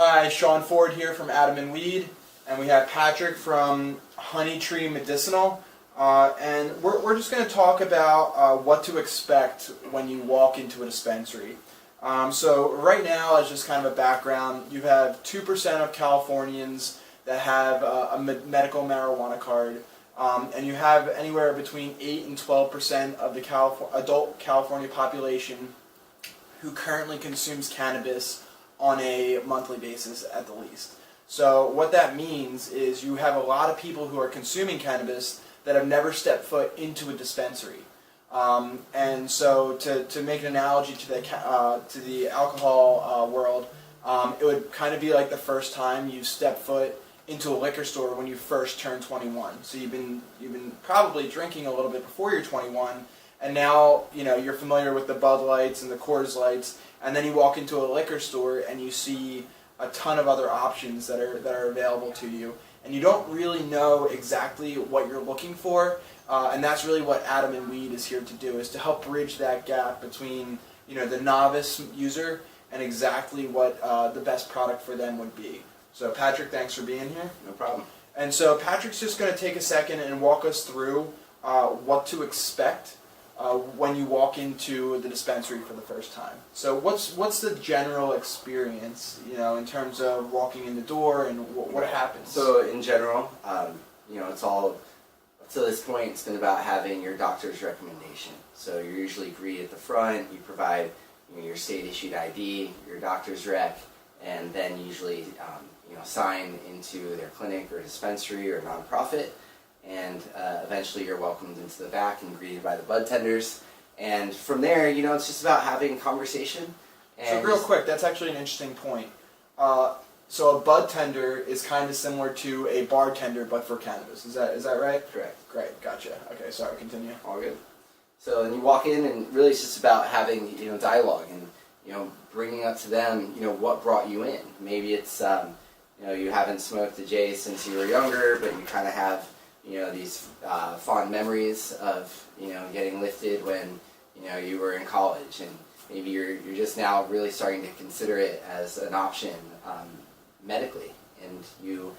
Hi, Sean Ford here from Adam and Weed, and we have Patrick from Honey Tree Medicinal, and we're just going to talk about what to expect when you walk into a dispensary. So right now, as just kind of a background, you have 2% of Californians that have a medical marijuana card, and you have anywhere between 8 and 12% of the adult California population who currently consumes cannabis on a monthly basis at the least. So what that means is you have a lot of people who are consuming cannabis that have never stepped foot into a dispensary. And so to make an analogy to the alcohol world, it would kind of be like the first time you step foot into a liquor store when you first turn 21. So you've been probably drinking a little bit before you're 21, and now you're familiar with the Bud Lights and the Coors Lights, and then you walk into a liquor store and you see a ton of other options that are available to you, and you don't really know exactly what you're looking for, and that's really what Adam and Weed is here to do, is to help bridge that gap between the novice user and exactly what the best product for them would be. So Patrick, thanks for being here. No problem. And so Patrick's just going to take a second and walk us through what to expect when you walk into the dispensary for the first time. So what's the general experience, in terms of walking in the door and what happens? So in general, it's all, up to this point, it's been about having your doctor's recommendation. So you're usually greeted at the front, you provide your state-issued ID, your doctor's rec, and then usually sign into their clinic or dispensary or nonprofit. And eventually you're welcomed into the back and greeted by the bud tenders. And from there, it's just about having conversation. And so real quick, that's actually an interesting point. So a bud tender is kind of similar to a bartender, but for cannabis. Is that right? Correct. Great, gotcha. Okay, sorry, continue. All good. So then you walk in, and really it's just about having dialogue and bringing up to them what brought you in. Maybe it's you haven't smoked a J since you were younger, but you kind of have these fond memories of getting lifted when you were in college, and maybe you're just now really starting to consider it as an option medically, and you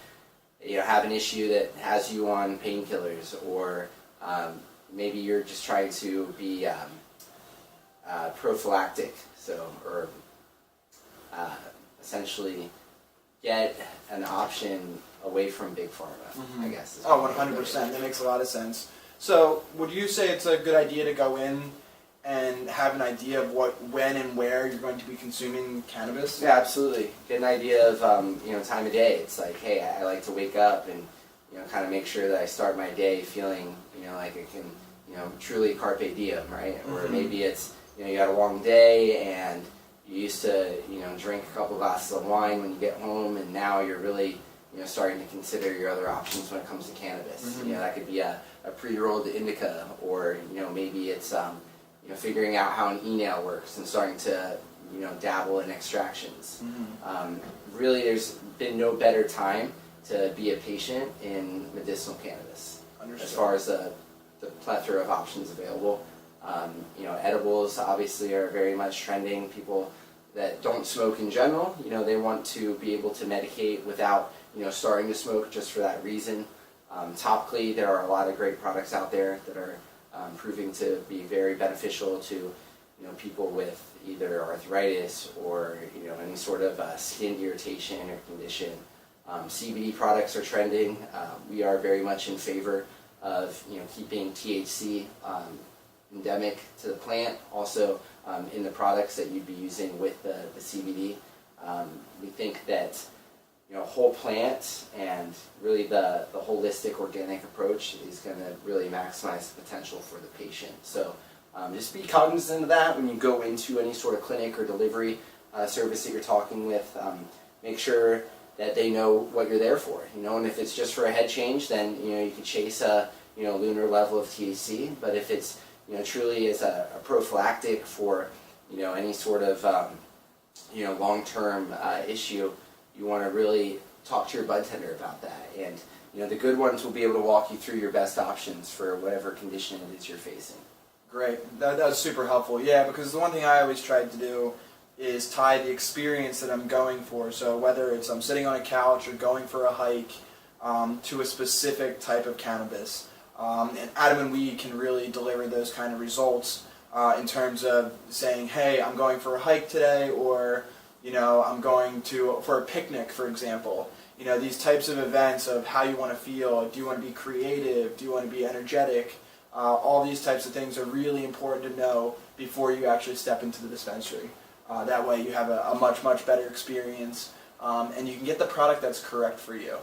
have an issue that has you on painkillers, or maybe you're just trying to be prophylactic, or essentially get an option away from big pharma, I guess. Oh, 100%. That makes a lot of sense. So would you say it's a good idea to go in and have an idea of when and where you're going to be consuming cannabis? Yeah, absolutely. Get an idea of time of day. It's like, hey, I like to wake up and kind of make sure that I start my day feeling like I can truly carpe diem, right? Or maybe it's you had a long day and you used to drink a couple glasses of wine when you get home, and now you're really starting to consider your other options when it comes to cannabis. That could be a pre-rolled indica, or maybe it's figuring out how an e-nail works and starting to dabble in extractions. Really, there's been no better time to be a patient in medicinal cannabis. Understood. As far as the plethora of options available. Edibles obviously are very much trending. People that don't smoke in general, they want to be able to medicate without starting to smoke just for that reason. Topically, there are a lot of great products out there that are proving to be very beneficial to people with either arthritis or any sort of skin irritation or condition. CBD products are trending. We are very much in favor of keeping THC endemic to the plant, also in the products that you'd be using with the CBD. We think that whole plant and really the holistic organic approach is going to really maximize the potential for the patient. So just be cognizant of that when you go into any sort of clinic or delivery service that you're talking with. Make sure that they know what you're there for. And if it's just for a head change, then you could chase a lunar level of THC. But if it's truly as a prophylactic for any sort of long-term issue, you want to really talk to your bud tender about that. And the good ones will be able to walk you through your best options for whatever condition it is you're facing. Great. That was super helpful. Yeah, because the one thing I always tried to do is tie the experience that I'm going for. So whether it's I'm sitting on a couch or going for a hike, to a specific type of cannabis. And Adam and Weed can really deliver those kind of results in terms of saying, hey, I'm going for a hike today, or I'm going for a picnic, for example. These types of events of how you want to feel. Do you want to be creative? Do you want to be energetic? All these types of things are really important to know before you actually step into the dispensary. That way you have a much, much better experience, and you can get the product that's correct for you.